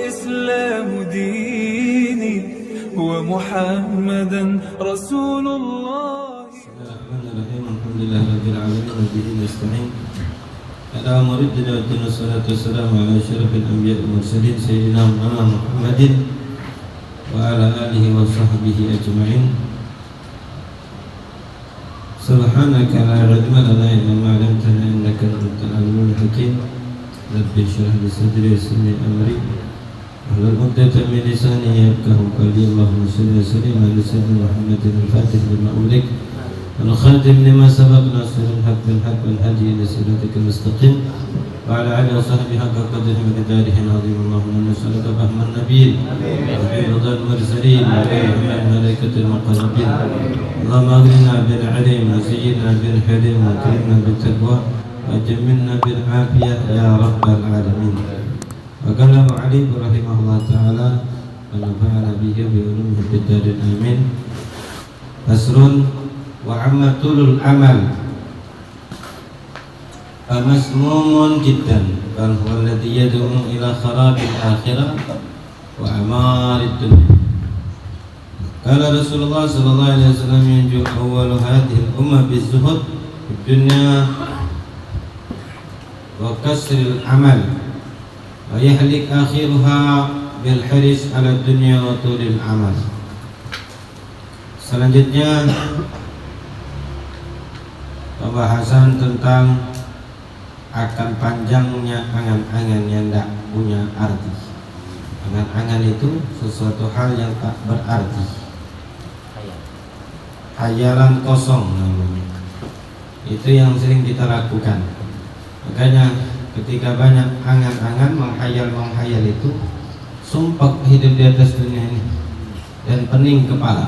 والإسلام ديني ومحمدا رسول الله. بسم الله الرحمن الرحيم. الحمد لله رب العالمين وبه نستعين على أمر الدين والدين والصلاة والسلام على أشرف الأنبياء والمرسلين سيدنا محمد وعلى آله وصحبه أجمعين. سبحانك لا علم لنا إلا ما علمتنا إنك أنت العليم الحكيم. رب اشرح لي صدري ويسر لي أمري واحلل عقدة من لساني يفقهوا قولي. اللهم صل وسلم على سيدنا محمد الفاتح لما أغلق والخاتم لما سبق ناصر الحق بالحق والهادي إلى صراطك المستقيم وعلى آله وصحبه حق قدره ومقداره العظيم. اللهم نسألك فهم النبيين وحفظ المرسلين وفهم الملائكة المقربين. اللهم أغننا بالعلم وزينا بالحلم وأكرمنا بالتقوى وجملنا بالعافية يا رب العالمين. وقال أبو علي رحمه الله تعالى ونفعنا به بعلومه في الدارين آمين. فصل وعما طول العمل فمسموم جدا بل هو الذي يدعو إلى خراب الآخرة وعمار الدنيا. قال رسول الله صلى الله عليه وسلم ينجو أول هذه الأمة بالزهد في الدنيا وكسر العمل ويهلك آخرها بالحرص على الدنيا وطول العمل. Selanjutnya pembahasan tentang akan panjangnya angan-angan yang tidak punya arti. Angan-angan itu sesuatu hal yang tak berarti, hayalan kosong namanya. Itu yang sering kita lakukan. Makanya ketika banyak angan-angan, menghayal itu sumpah hidup di atas dunia ini dan pening kepala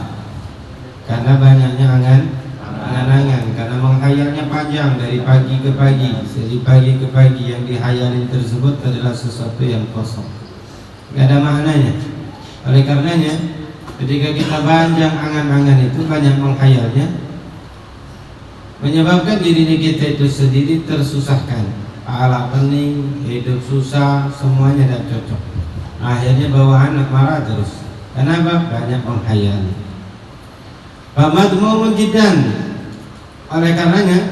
karena banyaknya angan-angan, karena menghayalnya panjang dari pagi ke pagi, dari pagi ke pagi. Yang dihayalin tersebut adalah sesuatu yang kosong, nggak ada maknanya. Oleh karenanya ketika kita panjang angan-angan itu, banyak menghayalnya, menyebabkan diri kita itu sendiri tersusahkan, pahala pening, hidup susah, semuanya tidak cocok. Akhirnya bawa anak marah terus. Kenapa? Banyak menghayal. Famadmumun jiddan. Oleh karenanya,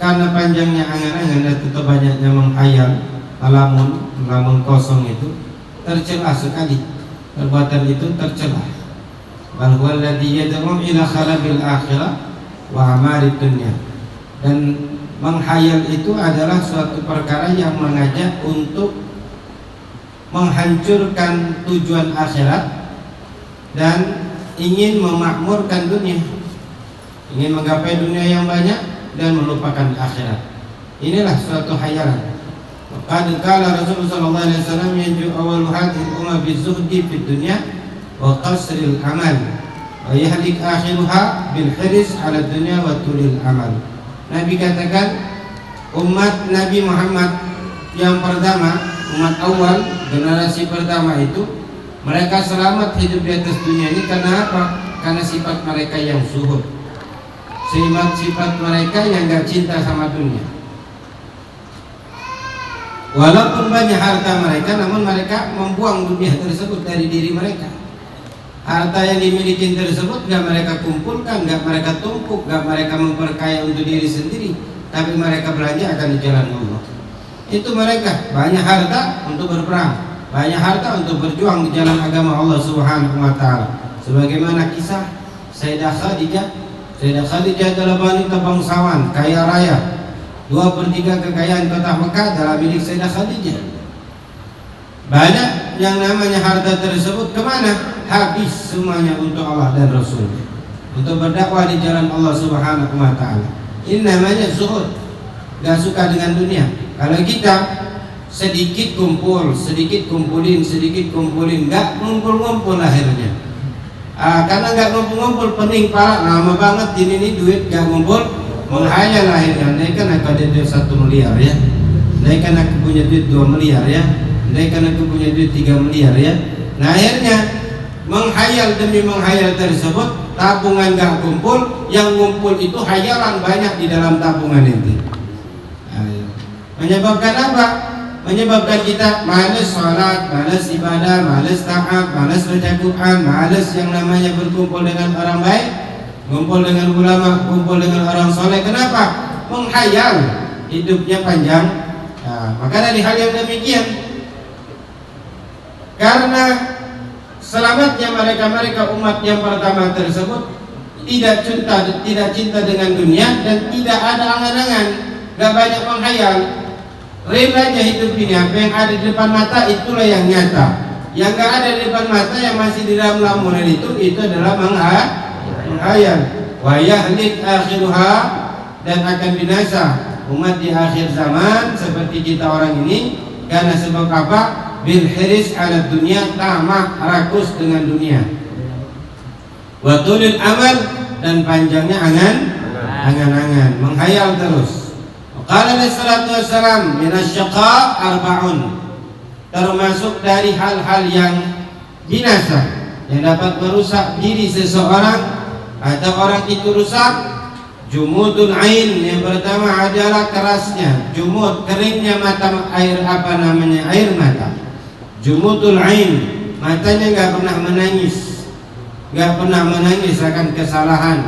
karena panjangnya angan-angan dan tetap banyaknya menghayal, lamun kosong itu tercela sekali. Perbuatan itu tercela. Bal huwa alladzi yad'u ila kharabil akhirah wa amarid dunya. Dan menghayal itu adalah suatu perkara yang mengajak untuk menghancurkan tujuan akhirat dan ingin memakmurkan dunia, ingin menggapai dunia yang banyak dan melupakan akhirat. Inilah suatu hayalan. Qad qala Rasulullah sallallahu alaihi wasallam yanju awal hadhihi al-ummah bizuhdi fid dunya wa qasril amal wa yahlik akhiruha bil hirs 'ala dunya wa tulil amal. Nabi katakan umat Nabi Muhammad yang pertama, umat awal, generasi pertama itu, mereka selamat hidup di atas dunia ini karena apa? Karena sifat mereka yang zuhud, sifat mereka yang gak cinta sama dunia. Walaupun banyak harta mereka, namun mereka membuang dunia tersebut dari diri mereka. Harta yang dimiliki tersebut gak mereka kumpulkan, gak mereka tumpuk, gak mereka memperkaya untuk diri sendiri, tapi mereka belanja akan di jalan Allah. Itu mereka banyak harta untuk berperang, banyak harta untuk berjuang di jalan agama Allah Subhanahu wa taala. Sebagaimana kisah Sayyidah Khadijah. Sayyidah Khadijah adalah wanita bangsawan, kaya raya. 2/3 kekayaan kota Mekah adalah milik Sayyidah Khadijah. Banyak yang namanya harta tersebut kemana? Habis semuanya untuk Allah dan Rasulnya, untuk berdakwah di jalan Allah Subhanahu wa taala. Ini namanya zuhud, gak suka dengan dunia. Kalau kita sedikit kumpul, sedikit kumpulin, gak ngumpul-ngumpul akhirnya. Karena gak ngumpul-ngumpul, pening pala, lama banget ini duit gak ngumpul, menghayal akhirnya. Andai kan aku ada duit 1 miliar ya, andai kan aku punya duit 2 miliar ya, andai kan aku punya duit 3 miliar ya. Nah akhirnya menghayal demi menghayal tersebut, tabungan gak kumpul, yang ngumpul itu hayalan banyak di dalam tabungan itu. Menyebabkan apa? menyebabkan kita malas sholat, malas ibadah, malas taat, malas baca Quran, malas yang namanya berkumpul dengan orang baik, kumpul dengan ulama, kumpul dengan orang soleh. Kenapa? Menghayal hidupnya panjang. Nah, maka dari hal yang demikian, karena selamatnya mereka umat yang pertama tersebut tidak cinta dengan dunia dan tidak ada angan-angan, gak banyak menghayal. Real aja hidup ini, apa yang ada di depan mata itulah yang nyata. Yang gak ada di depan mata, yang masih di dalam lamunan itu adalah menghayal. Wa yahlik akhiruha, dan akan binasa umat di akhir zaman seperti kita orang ini. Karena sebab apa? Bil hiris ala dunia, tamak rakus dengan dunia. Wa tulil amal, dan panjangnya angan-angan, menghayal terus. Qala alaihi salatu wassalam, minasyaqa arba'un, termasuk dari hal-hal yang binasa yang dapat merusak diri seseorang atau orang itu rusak. Jumudul ain, yang pertama adalah kerasnya, jumud, keringnya mata, air mata. Jumudul ain, matanya gak pernah menangis, gak pernah menangis akan kesalahan,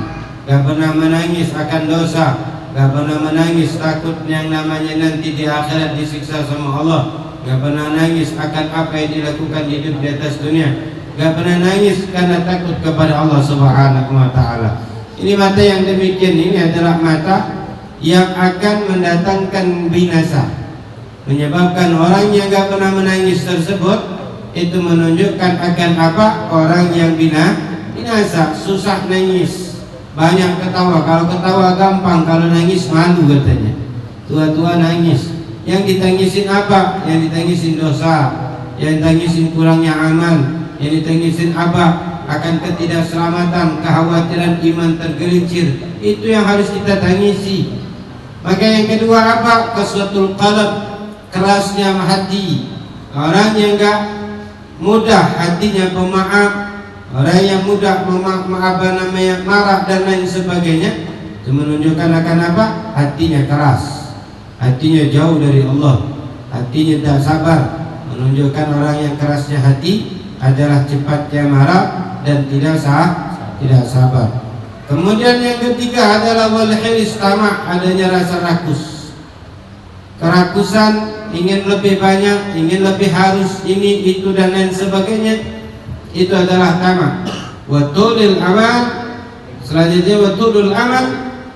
gak pernah menangis akan dosa, gak pernah menangis takut yang namanya nanti di akhirat disiksa sama Allah, gak pernah nangis akan apa yang dilakukan hidup di atas dunia, gak pernah nangis karena takut kepada Allah Subhanahu wa ta'ala. Ini mata yang demikian ini adalah mata yang akan mendatangkan binasa, menyebabkan orang yang gak pernah menangis tersebut itu menunjukkan akan apa? Orang yang binasa, susah nangis, banyak ketawa. Kalau ketawa gampang, kalau nangis malu katanya. Tua-tua nangis. Yang ditangisin apa? Yang ditangisin dosa, yang ditangisin kurangnya amal, yang ditangisin apa? Akan ketidakselamatan, kekhawatiran iman tergelincir. Itu yang harus kita tangisi. Maka yang kedua apa? Qaswatul qalb, kerasnya hati. Orang yang enggak mudah hatinya pemaaf, orang yang mudah marah dan lain sebagainya, itu menunjukkan akan apa? Hatinya keras, hatinya jauh dari Allah, hatinya tak sabar. Menunjukkan orang yang kerasnya hati adalah cepatnya marah dan tidak sabar. Kemudian yang ketiga adalah wal hiris, tamak, adanya rasa rakus, kerakusan, ingin lebih banyak, ingin lebih harus ini itu dan lain sebagainya. Itu adalah tamak. Wa tulil amal, selanjutnya wa tulul amal,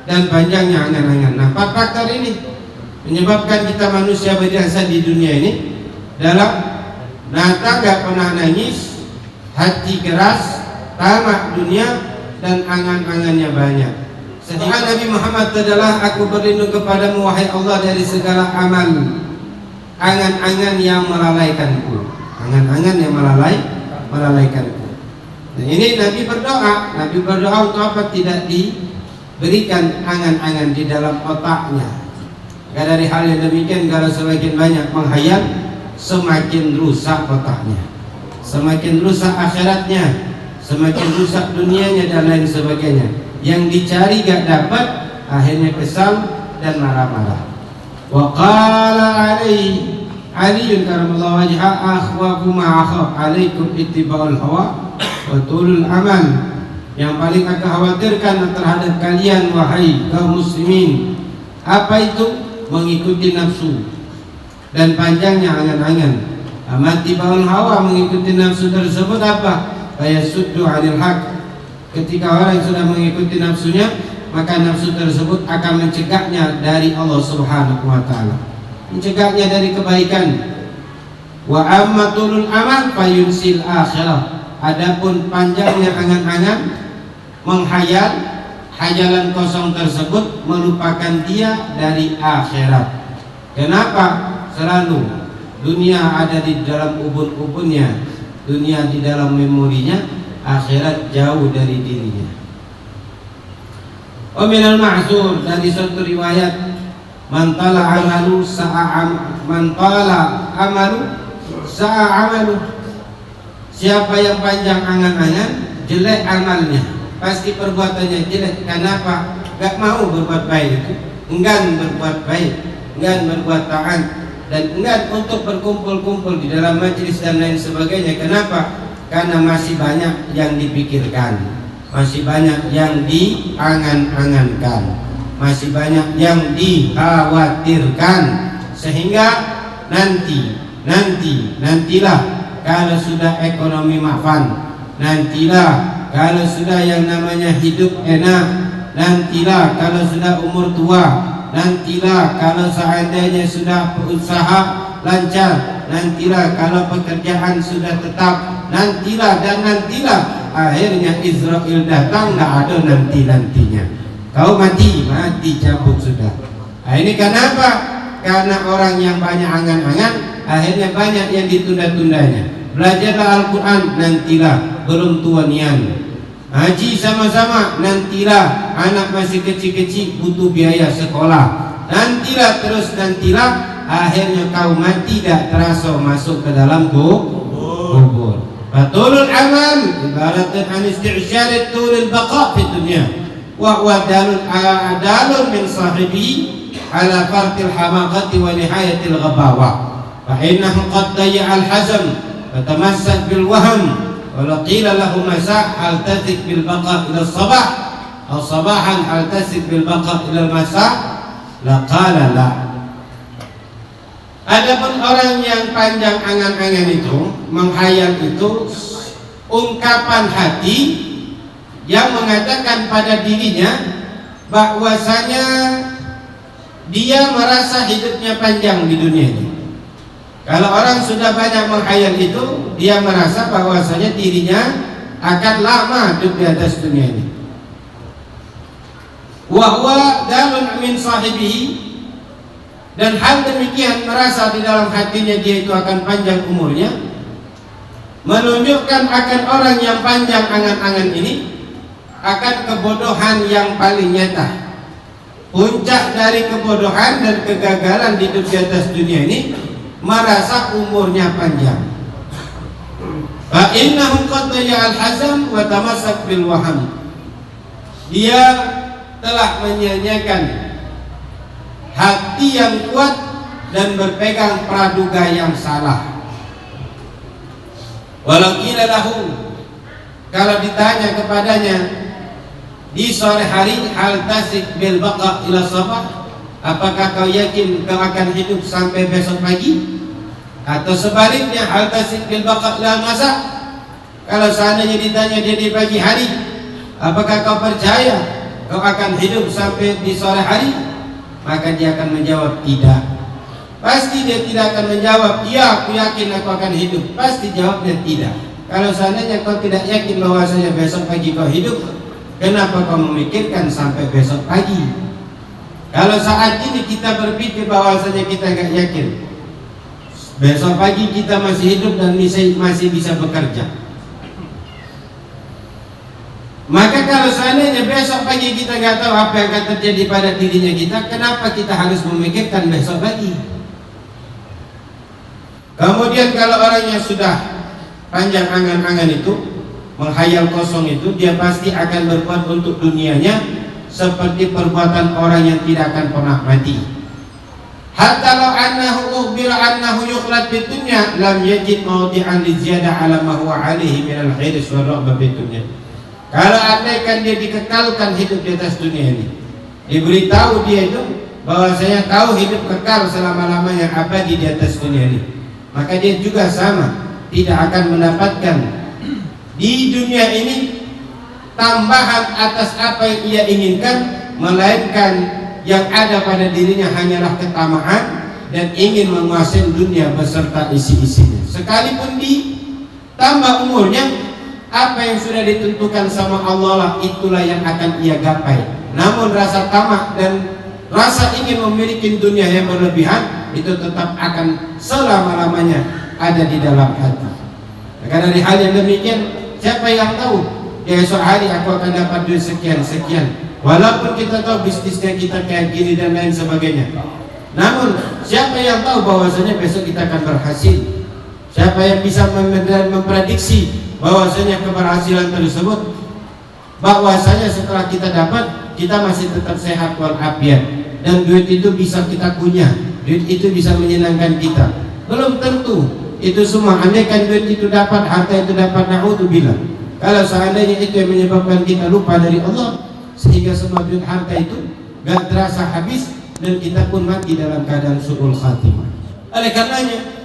dan panjangnya angan-angan. Nah, 4 faktor ini menyebabkan kita manusia berjasa di dunia ini dalam mata gak pernah nangis, hati keras, tamak dunia, dan angan-angannya banyak. Sedangkan Nabi Muhammad adalah, aku berlindung kepadamu wahai Allah dari segala amal, angan-angan yang melalaikanku, angan-angan yang melalaikanku. Nah, ini Nabi berdoa untuk apa? Tidak diberikan angan-angan di dalam otaknya. Karena dari hal yang demikian, kalau semakin banyak menghayal, semakin rusak otaknya, semakin rusak akhiratnya, semakin rusak dunianya dan lain sebagainya. Yang dicari gak dapat, akhirnya kesal dan marah-marah. Wa qala Ali karamallahu wajha, akhwafu ma'akhaf alaikum ittiba'ul hawa wa tulul amal. Yang paling aku khawatirkan terhadap kalian wahai kaum muslimin, apa itu? Mengikuti nafsu dan panjangnya angan-angan. Ittiba'ul hawa, mengikuti nafsu tersebut apa? Fayasuddu 'anil haq. Ketika orang sudah mengikuti nafsunya, maka nafsu tersebut akan mencegahnya dari Allah Subhanahu wa ta'ala, mencegahnya dari kebaikan. Wa amma tulul amal fayunsil akhirah. Adapun panjangnya angan-angan, menghayal, hayalan kosong tersebut melupakan dia dari akhirat. Kenapa? Selalu dunia ada di dalam ubun-ubunnya, dunia di dalam memorinya, akhirat jauh dari dirinya. Minal ma'zur, dari suatu riwayat, man tala amalu sa'a amalu. Siapa yang panjang angan-angan, jelek amalnya, pasti perbuatannya jelek. Kenapa? Gak mau berbuat baik, enggan berbuat baik, enggan berbuat taat, dan enggan untuk berkumpul-kumpul di dalam majelis dan lain sebagainya. Kenapa? Karena masih banyak yang dipikirkan, masih banyak yang diangan-angankan, masih banyak yang dikhawatirkan, sehingga nantilah kalau sudah ekonomi mapan, nantilah kalau sudah yang namanya hidup enak, nantilah kalau sudah umur tua, nantilah kalau seandainya sudah berusaha lancar, nantilah kalau pekerjaan sudah tetap, nantilah dan nantilah. Akhirnya Israel datang, tidak ada nanti-nantinya. Kau mati cabut sudah. Nah, ini kenapa? Karena orang yang banyak angan-angan, akhirnya banyak yang ditunda-tundanya. Belajarlah Al-Quran, nantilah, belum tua nian. Haji sama-sama, nantilah, anak masih kecil-kecil butuh biaya sekolah, nantilah, terus nantilah. Akhirnya kau mati tidak terasa masuk ke dalam kubur. Fatulul amal ibaratun an isti'syarat tulul baqa fi dunya wa huwa dalun min sahibi ala farqil hamaqati wa nihayatil ghabawa. Fa innahu qad dayya al-hazm فتمسك بالوهم ولو قيل له مساء هل تثق بالبقاء إلى الصباح أو صباحا هل تثق بالبقاء إلى المساء لقال لا. Adapun orang yang panjang angan-angan itu, menghayal itu, ungkapan hati yang mengatakan pada dirinya bahwasanya dia merasa hidupnya panjang di dunia ini. Kalau orang sudah banyak menghayal itu, dia merasa bahwasanya dirinya akan lama hidup di atas dunia ini. Wa huwa dalun min sahibihi, dan hal demikian merasa di dalam hatinya dia itu akan panjang umurnya, menunjukkan akan orang yang panjang angan-angan ini akan kebodohan yang paling nyata. Puncak dari kebodohan dan kegagalan hidup di atas dunia ini merasa umurnya panjang. Fa innahu qad dayya al-hazm wa tamassak bil waham. Dia telah menyia-nyiakan hati yang kuat dan berpegang praduga yang salah. Walau qila lahu, kalau ditanya kepadanya di sore hari, hal tasik bil baqa ila sabah, apakah kau yakin kau akan hidup sampai besok pagi? Atau sebaliknya, hal tasik bil baqa ila masa, kalau seandainya ditanya dia di pagi hari, apakah kau percaya kau akan hidup sampai di sore hari? Maka dia akan menjawab tidak. Pasti dia tidak akan menjawab iya aku yakin aku akan hidup. Pasti jawabnya tidak. Kalau seandainya kau tidak yakin bahwasanya besok pagi kau hidup, kenapa kau memikirkan sampai besok pagi? Kalau saat ini kita berpikir bahwasanya kita nggak yakin besok pagi kita masih hidup dan masih bisa bekerja, maka kalau seandainya besok pagi kita nggak tahu apa yang akan terjadi pada dirinya kita, kenapa kita harus memikirkan besok pagi? Kemudian kalau orang yang sudah panjang angan-angan itu, menghayal kosong itu, dia pasti akan berbuat untuk dunianya seperti perbuatan orang yang tidak akan pernah mati. Hatta law annahu ukhbira annahu yukhlad fid dunya lam yajid mawdi'an li ziyadah ala ma huwa alaihi min al-hirs wa raghbah fid dunya. Kalau andaikan dia dikekalkan hidup di atas dunia ini, diberitahu dia itu bahwasanya kau hidup kekal selama-lamanya abadi di atas dunia ini, maka dia juga sama, tidak akan mendapatkan di dunia ini tambahan atas apa yang ia inginkan, melainkan yang ada pada dirinya hanyalah ketamaan dan ingin menguasai dunia beserta isi-isinya. Sekalipun ditambah umurnya, apa yang sudah ditentukan sama Allah lah itulah yang akan ia gapai. Namun rasa tamak dan rasa ingin memiliki dunia yang berlebihan itu tetap akan selama-lamanya ada di dalam hati. Maka dari hal yang demikian, siapa yang tahu esok hari aku akan dapat duit sekian-sekian, walaupun kita tahu bisnisnya kita kayak gini dan lain sebagainya. Namun siapa yang tahu bahwasanya besok kita akan berhasil? Siapa yang bisa memprediksi bahwasanya keberhasilan tersebut, bahwasanya setelah kita dapat kita masih tetap sehat walafiat dan duit itu bisa kita punya, duit itu bisa menyenangkan kita. Belum tentu itu semua. Andaikan duit itu dapat, harta itu dapat, na'udzubillah. Kalau seandainya itu yang menyebabkan kita lupa dari Allah, sehingga semua duit harta itu gak terasa habis, dan kita pun mati dalam keadaan su'ul khatimah. Oleh karenanya,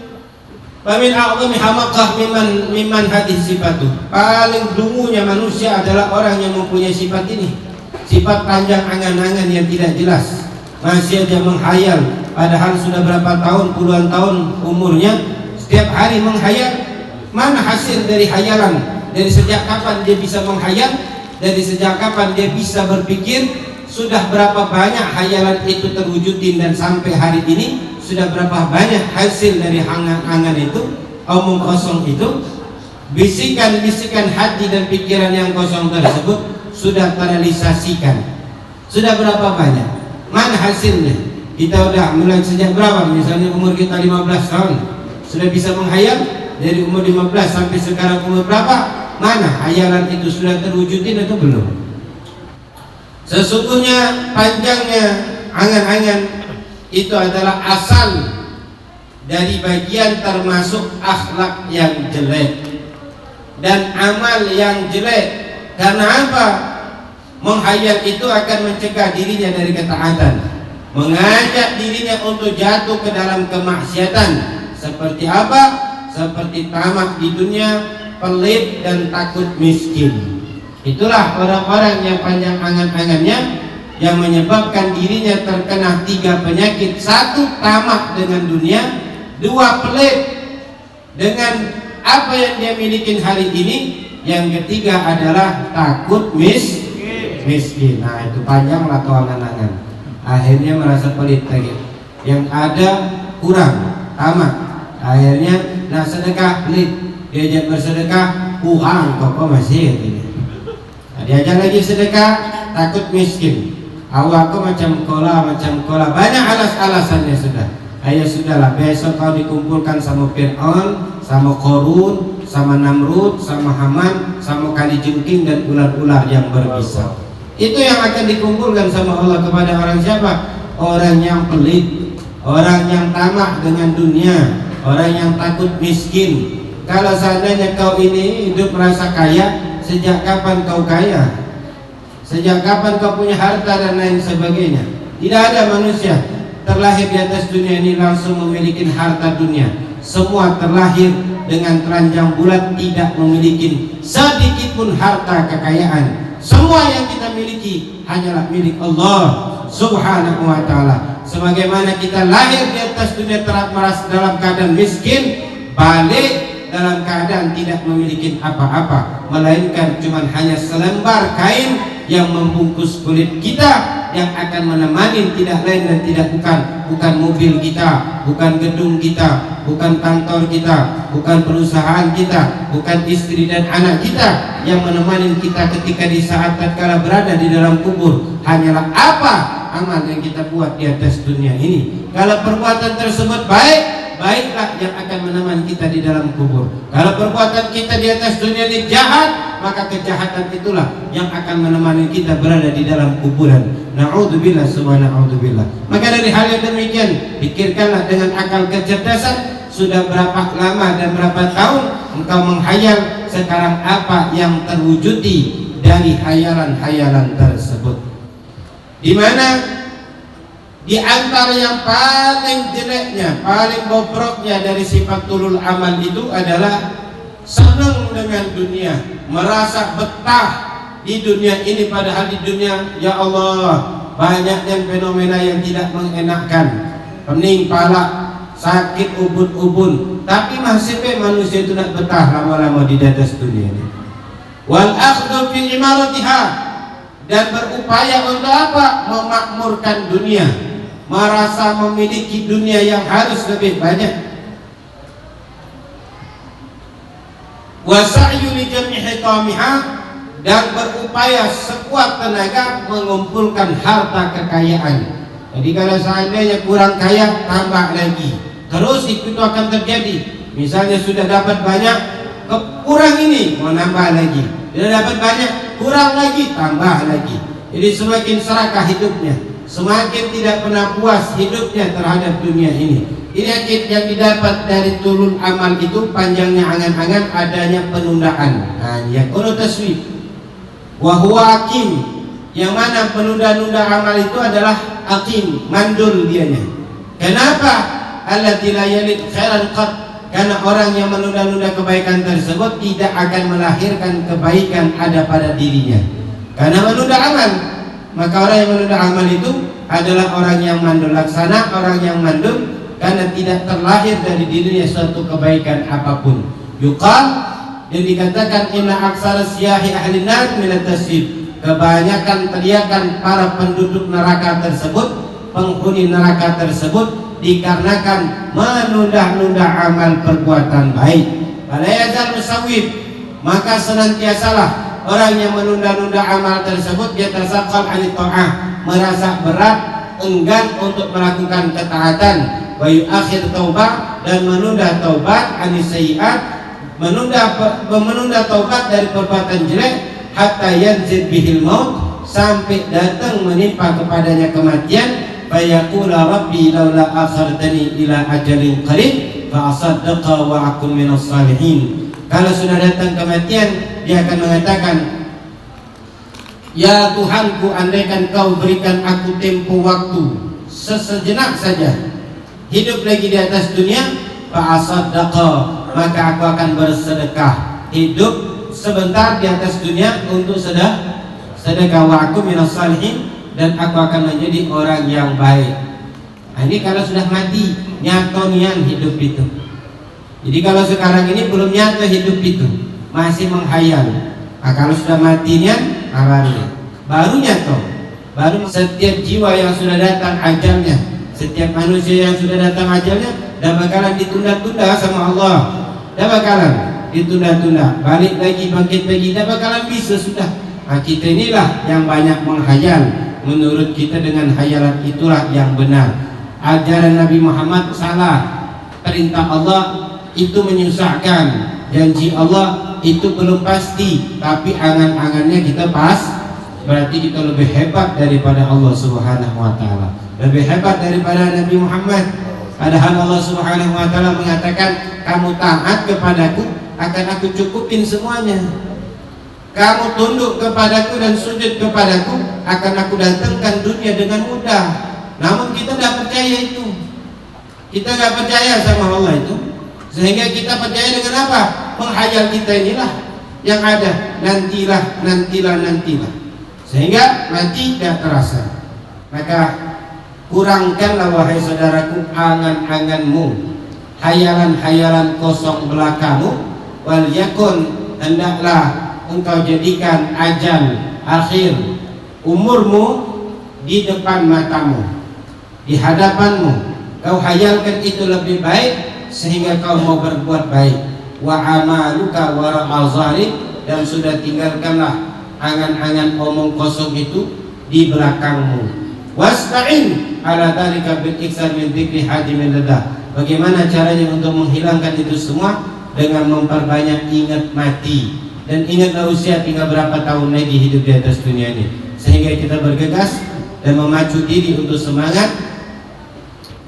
Famin a'zami hamakah miman hadis sifatuh. Paling dungunya manusia adalah orang yang mempunyai sifat ini. Sifat panjang angan-angan yang tidak jelas. Masih aja menghayal, padahal sudah berapa tahun, puluhan tahun umurnya, setiap hari menghayal. Mana hasil dari hayalan? Dari sejak kapan dia bisa menghayal? Dari sejak kapan dia bisa berpikir? Sudah berapa banyak hayalan itu terwujudin, dan sampai hari ini sudah berapa banyak hasil dari angan-angan itu, omong kosong itu, bisikan-bisikan hati dan pikiran yang kosong tersebut sudah terrealisasikan. Sudah berapa banyak? Mana hasilnya? Kita udah mulai sejak berapa? Misalnya umur kita 15 tahun sudah bisa menghayal. Dari umur 15 sampai sekarang umur berapa? Mana hayalan itu sudah terwujudin atau belum? Sesungguhnya panjangnya angan-angan itu adalah asal dari bagian termasuk akhlak yang jelek dan amal yang jelek. Karena apa? Menghayal itu akan mencegah dirinya dari ketaatan, mengajak dirinya untuk jatuh ke dalam kemaksiatan. Seperti apa? Seperti tamak di dunia, pelit, dan takut miskin. Itulah orang-orang yang panjang angan-angannya, yang menyebabkan dirinya terkena 3 penyakit. 1, tamak dengan dunia. 2, pelit dengan apa yang dia miliki hari ini. Yang ketiga adalah takut miskin. Nah, itu panjang lah tuh angan-angan. Akhirnya merasa pelit lagi. Yang ada kurang, tamak. Akhirnya nak sedekah, pelit. Diajak bersedekah, kurang kok masih gitu. Nah, diajak lagi sedekah, takut miskin. Awalku macam kola, banyak alasannya sudah. Ayo sudahlah, besok kau dikumpulkan sama Fir'aun, sama Qarun, sama Namrud, sama Haman, sama Kalijengking dan ular-ular yang berbisa. Itu yang akan dikumpulkan sama Allah kepada orang siapa? Orang yang pelit, orang yang tamak dengan dunia, orang yang takut miskin. Kalau seandainya kau ini hidup merasa kaya, sejak kapan kau kaya? Sejak kapan kau punya harta dan lain sebagainya? Tidak ada manusia terlahir di atas dunia ini langsung memiliki harta dunia. Semua terlahir dengan telanjang bulat, tidak memiliki sedikit pun harta kekayaan. Semua yang kita miliki hanyalah milik Allah Subhanahu wa ta'ala. Sebagaimana kita lahir di atas dunia merasa dalam keadaan miskin, balik dalam keadaan tidak memiliki apa-apa, melainkan cuma hanya selembar kain yang membungkus kulit kita, yang akan menemani tidak lain dan tidak bukan mobil kita, bukan gedung kita, bukan kantor kita, bukan perusahaan kita, bukan istri dan anak kita. Yang menemani kita ketika di saat tatkala berada di dalam kubur hanyalah apa amal yang kita buat di atas dunia ini. Kalau perbuatan tersebut baiklah yang akan menemani kita di dalam kubur. Kalau perbuatan kita di atas dunia ini jahat, maka kejahatan itulah yang akan menemani kita berada di dalam kuburan. Na'udzubillah summa na'udzubillah. Maka dari hal yang demikian, pikirkanlah dengan akal kecerdasan. Sudah berapa lama dan berapa tahun engkau menghayal, sekarang apa yang terwujudi dari hayalan-hayalan tersebut? Di mana di antara yang paling jeleknya, paling bobroknya dari sifat tulul amal itu adalah senang dengan dunia, merasa betah di dunia ini, padahal di dunia, ya Allah, banyaknya fenomena yang tidak mengenakkan, pening pala, sakit ubun-ubun, tapi masih manusia itu tidak betah lama-lama di atas dunia ini. Wal akhdhu fi imaratiha, dan berupaya untuk apa? Memakmurkan dunia, merasa memiliki dunia yang harus lebih banyak. Wasa'yu li jam'i hitamiha, dan berupaya sekuat tenaga mengumpulkan harta kekayaan. Jadi kalau seandainya kurang kaya, tambah lagi. Terus itu akan terjadi. Misalnya sudah dapat banyak, kurang ini mau nambah lagi. Sudah dapat banyak, kurang lagi, tambah lagi. Jadi semakin serakah hidupnya, semakin tidak pernah puas hidupnya terhadap dunia ini. Penyakit yang didapat dari turun amal itu panjangnya angan-angan, adanya penundaan. Yakunu taswib wa huwa aqim, yang mana penunda-nunda amal itu adalah aqim, mandul dianya. Kenapa? Allati la yalid khairan qat, karena orang yang menunda-nunda kebaikan tersebut tidak akan melahirkan kebaikan ada pada dirinya. Karena menunda amal, maka orang yang menunda amal itu adalah orang yang mandul laksana, orang yang mandul karena tidak terlahir dari dirinya suatu kebaikan apapun. Yuqal, yang dikatakan inna aksara siyahi ahli nar min at-tasib, kebanyakan teriakan para penduduk neraka tersebut, penghuni neraka tersebut, dikarenakan menunda-nunda amal perbuatan baik. Fala yazal musawwib, maka senantiasalah orang yang menunda-nunda amal tersebut yatasaqal anit ta'ah, merasa berat, enggan untuk melakukan ketaatan, wa yu'akhir taubah, dan menunda taubat, anis sayyi'at, menunda taubat dari perbuatan jelek, hatta yanzil bihil maut, sampai datang menimpa kepadanya kematian, fayaqula rabbi laula akhartani ila ajalin qarib fa asaddaqa wa akun minas salihin. Kalau sudah datang kematian, dia akan mengatakan, ya Tuhanku, andaikan kau berikan aku tempo waktu sejenak saja hidup lagi di atas dunia, fa asaddaqa, maka aku akan bersedekah, hidup sebentar di atas dunia untuk sedekah, wa aku minas salihin, dan aku akan menjadi orang yang baik. Nah, ini kalau sudah mati, nyata nian hidup itu. Jadi kalau sekarang ini belum nyata hidup itu, masih menghayal. Nah, kalau sudah mati nian, baru nyata. Baru setiap jiwa yang sudah datang ajalnya, setiap manusia yang sudah datang ajalnya, dan bakalan ditunda-tunda sama Allah, dan bakalan ditunda-tunda, balik lagi, bangkit lagi, dan bakalan bisa sudah. Nah, kita inilah yang banyak menghayal. Menurut kita dengan hayalan itulah yang benar. Ajaran Nabi Muhammad salah. Perintah Allah itu menyusahkan, janji Allah itu belum pasti, tapi angan-angannya kita pas. Berarti kita lebih hebat daripada Allah Subhanahu wa ta'ala, lebih hebat daripada Nabi Muhammad. Padahal Allah Subhanahu wa ta'ala mengatakan, kamu taat kepadaku, akan aku cukupin semuanya. Kamu tunduk kepadaku dan sujud kepadaku, akan aku datangkan dunia dengan mudah. Namun kita tidak percaya itu. Kita tidak percaya sama Allah itu, sehingga kita percaya dengan apa? Menghayal kita inilah yang ada, nantilah, sehingga mati tidak terasa. Maka kurangkanlah wahai saudaraku angan-anganmu, hayalan-hayalan kosong belakamu. Wal yakun, hendaklah engkau jadikan ajal akhir umurmu di depan matamu, di hadapanmu. Kau hayalkan itu lebih baik sehingga kau mau berbuat baik. Wa amaluka wara'a zahrik, dan sudah tinggalkanlah angan-angan omong kosong itu di belakangmu. Wasta'in ala dzalika bil iksar min dzikri hadimin ladah. Bagaimana caranya untuk menghilangkan itu semua? Dengan memperbanyak ingat mati. Dan ingatlah usia tinggal berapa tahun lagi hidup di atas dunia ini, sehingga kita bergegas dan memacu diri untuk semangat.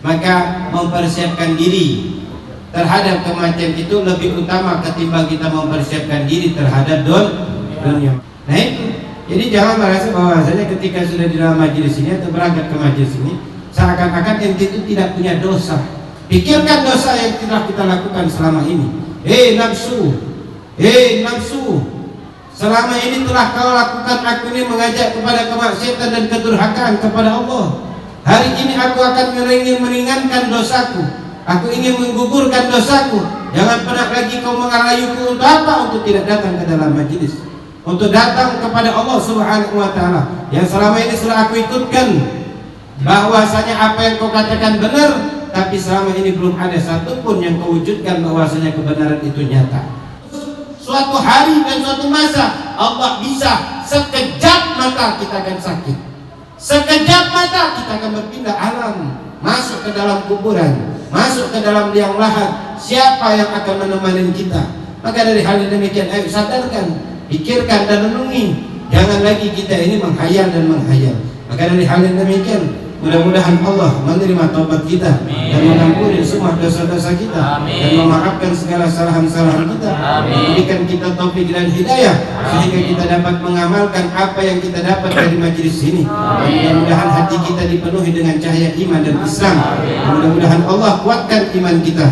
Maka mempersiapkan diri terhadap kematian itu lebih utama ketimbang kita mempersiapkan diri terhadap dunia. Nah itu, jadi jangan merasa bahwasanya ketika sudah di dalam majelis ini atau berangkat ke majelis ini, seakan-akan ente itu tidak punya dosa. Pikirkan dosa yang telah kita lakukan selama ini. Nafsu, selama ini telah kau lakukan aku ini mengajak kepada kemaksiatan dan kedurhakaan kepada Allah. Hari ini aku akan meringankan dosaku, aku ingin menggugurkan dosaku. Jangan pernah lagi kau mengarayuku untuk apa? Untuk tidak datang ke dalam majelis, untuk datang kepada Allah Subhanahu wa ta'ala yang selama ini sudah aku ikutkan, bahwasanya apa yang kau katakan benar, tapi selama ini belum ada satupun yang kau wujudkan bahwasanya kebenaran itu nyata. Suatu hari dan suatu masa Allah bisa sekejap mata kita akan sakit, sekejap mata kita akan berpindah alam, masuk ke dalam kuburan, masuk ke dalam liang lahat. Siapa yang akan menemani kita? Maka dari hal demikian, ayo sadarkan, pikirkan dan renungi. Jangan lagi kita ini menghayal dan menghayal. Maka dari hal yang demikian, mudah-mudahan Allah menerima taubat kita dan mengampuni semua dosa-dosa kita dan memaafkan segala kesalahan kita, memberikan kita taufik dan hidayah sehingga kita dapat mengamalkan apa yang kita dapat dari majelis ini. Mudah-mudahan hati kita dipenuhi dengan cahaya iman dan Islam. Mudah-mudahan Allah kuatkan iman kita,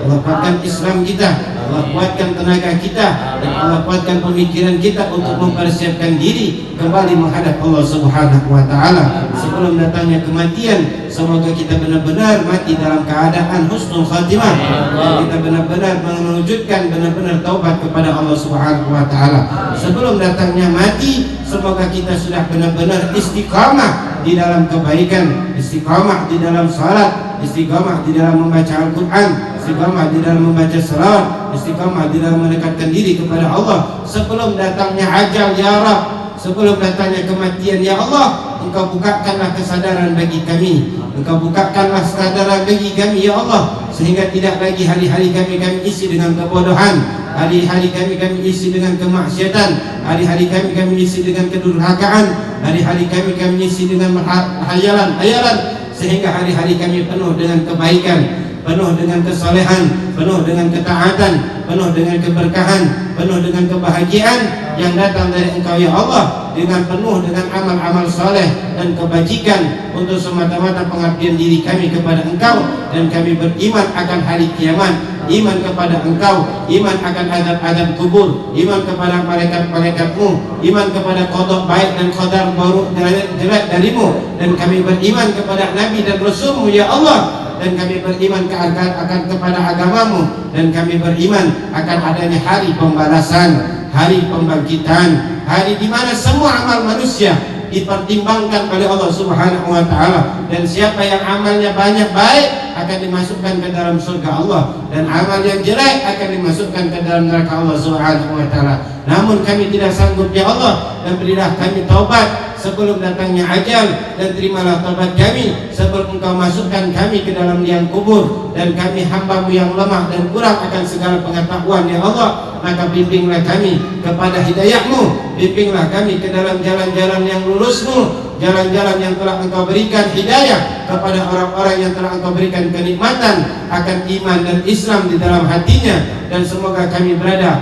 Allah kuatkan Islam kita, Allah kuatkan tenaga kita, dan Allah kuatkan pemikiran kita untuk mempersiapkan diri kembali menghadap Allah Subhanahu wa taala sebelum datangnya kematian. Semoga kita benar-benar mati dalam keadaan husnul khatimah dan kita benar-benar mewujudkan benar-benar taubat kepada Allah Subhanahu wa taala. Sebelum datangnya mati, semoga kita sudah benar-benar istiqamah di dalam kebaikan, istiqamah di dalam salat, istiqamah di dalam membaca Al-Quran, istiqamah di dalam membaca salawat, istiqamah di dalam mendekatkan diri kepada Allah sebelum datangnya ajal ya Rabb, sebelum datangnya kematian ya Allah. Engkau bukakanlah kesadaran bagi kami, Engkau bukakanlah kesadaran bagi kami ya Allah, sehingga tidak lagi hari-hari kami isi dengan kebodohan, hari-hari kami isi dengan kemaksiatan, hari-hari kami isi dengan kedurhakaan, hari-hari kami isi dengan hayalan, sehingga hari-hari kami penuh dengan kebaikan, penuh dengan kesalehan, penuh dengan ketaatan, penuh dengan keberkahan, penuh dengan kebahagiaan yang datang dari Engkau ya Allah, dengan penuh dengan amal-amal saleh dan kebajikan untuk semata-mata pengabdian diri kami kepada Engkau, dan kami beriman akan hari kiamat, iman kepada Engkau, iman akan azab-azab kubur, iman kepada malaikat-malaikatmu, iman kepada qada baik dan qadar buruk jelek darimu, dan kami beriman kepada Nabi dan Rasulmu ya Allah, dan kami beriman akan kepada agamamu, dan kami beriman akan adanya hari pembalasan, hari pembangkitan, hari di mana semua amal manusia dipertimbangkan oleh Allah Subhanahu wa taala, dan siapa yang amalnya banyak baik akan dimasukkan ke dalam surga Allah, dan amal yang jelek akan dimasukkan ke dalam neraka Allah Subhanahu wa taala. Namun kami tidak sanggup ya Allah, dan berilah kami taubat sebelum datangnya ajal, dan terimalah taubat kami sebelum Engkau masukkan kami ke dalam liang kubur, dan kami hamba-Mu yang lemah dan kurang akan segala pengetahuan ya Allah. Maka bimbinglah kami kepada hidayah-Mu, bimbinglah kami ke dalam jalan-jalan yang lurus-Mu, jalan-jalan yang telah Engkau berikan hidayah kepada orang-orang yang telah Engkau berikan kenikmatan akan iman dan Islam di dalam hatinya. Dan semoga kami berada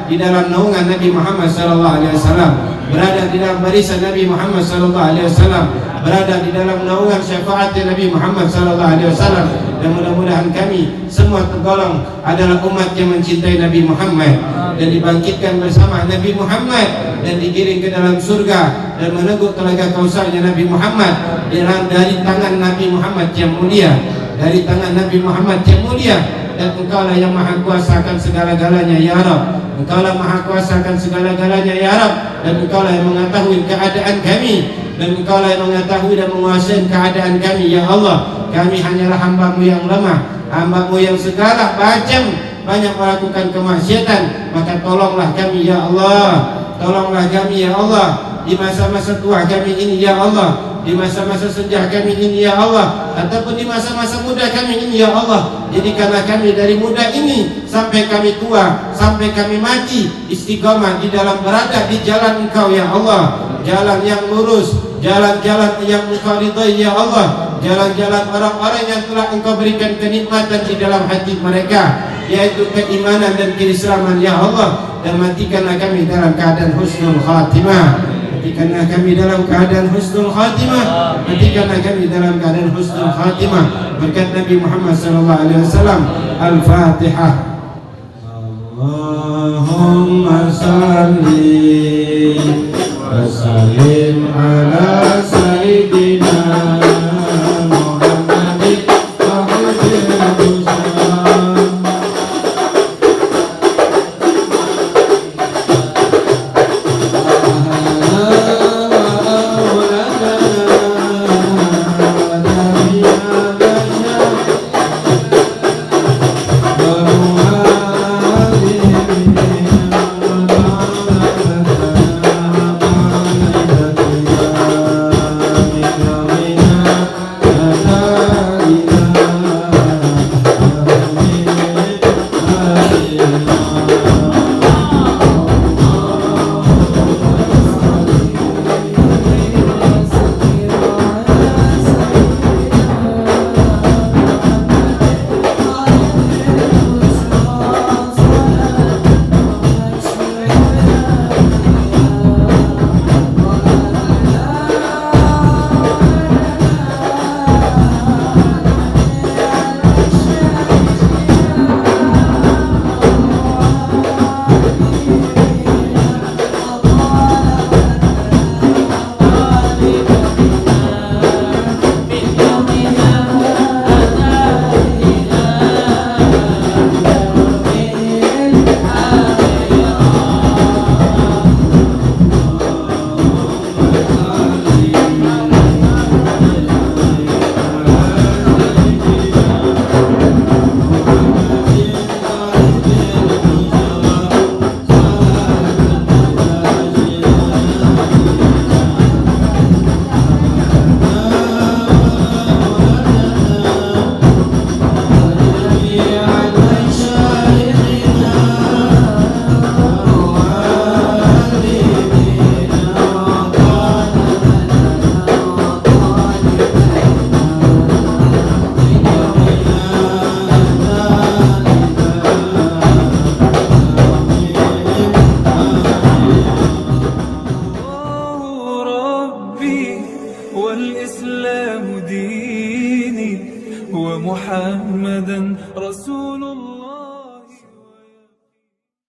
di dalam naungan Nabi Muhammad SAW, berada di dalam barisan Nabi Muhammad SAW, berada di dalam naungan syafaat Nabi Muhammad SAW, dan mudah-mudahan kami semua tergolong adalah umat yang mencintai Nabi Muhammad, dan dibangkitkan bersama Nabi Muhammad, dan digiring ke dalam surga, dan meneguk telaga kausarnya Nabi Muhammad dari tangan Nabi Muhammad yang mulia, dari tangan Nabi Muhammad yang mulia. Dan Engkaulah yang maha kuasa akan segala-galanya ya Rabb, Engkaulah maha kuasa akan segala-galanya ya Rabb, dan Engkaulah yang mengetahui keadaan kami, dan Engkaulah yang mengetahui dan menguasai keadaan kami ya Allah. Kami hanyalah hamba-Mu yang lemah, hamba-Mu yang segala macam banyak melakukan kemaksiatan. Maka tolonglah kami ya Allah, tolonglah kami ya Allah di masa-masa tua kami ini ya Allah, di masa-masa senja kami ini ya Allah, ataupun di masa-masa muda kami ini ya Allah. Jadikanlah kami dari muda ini sampai kami tua, sampai kami mati istiqamah di dalam berada di jalan Engkau ya Allah, jalan yang lurus, jalan-jalan yang Engkau ridhai ya Allah, jalan-jalan orang-orang yang telah Engkau berikan kenikmatan di dalam hati mereka, yaitu keimanan dan keislaman ya Allah. Dan matikanlah kami dalam keadaan husnul khatimah, matikanlah kami dalam keadaan husnul khatimah, matikanlah kami dalam keadaan husnul khatimah, berkat Nabi Muhammad SAW. Al-Fatihah. Allahumma salli wa sallim ala sayyidina Muhammadin والإسلام ديني ومحمدا رسول الله.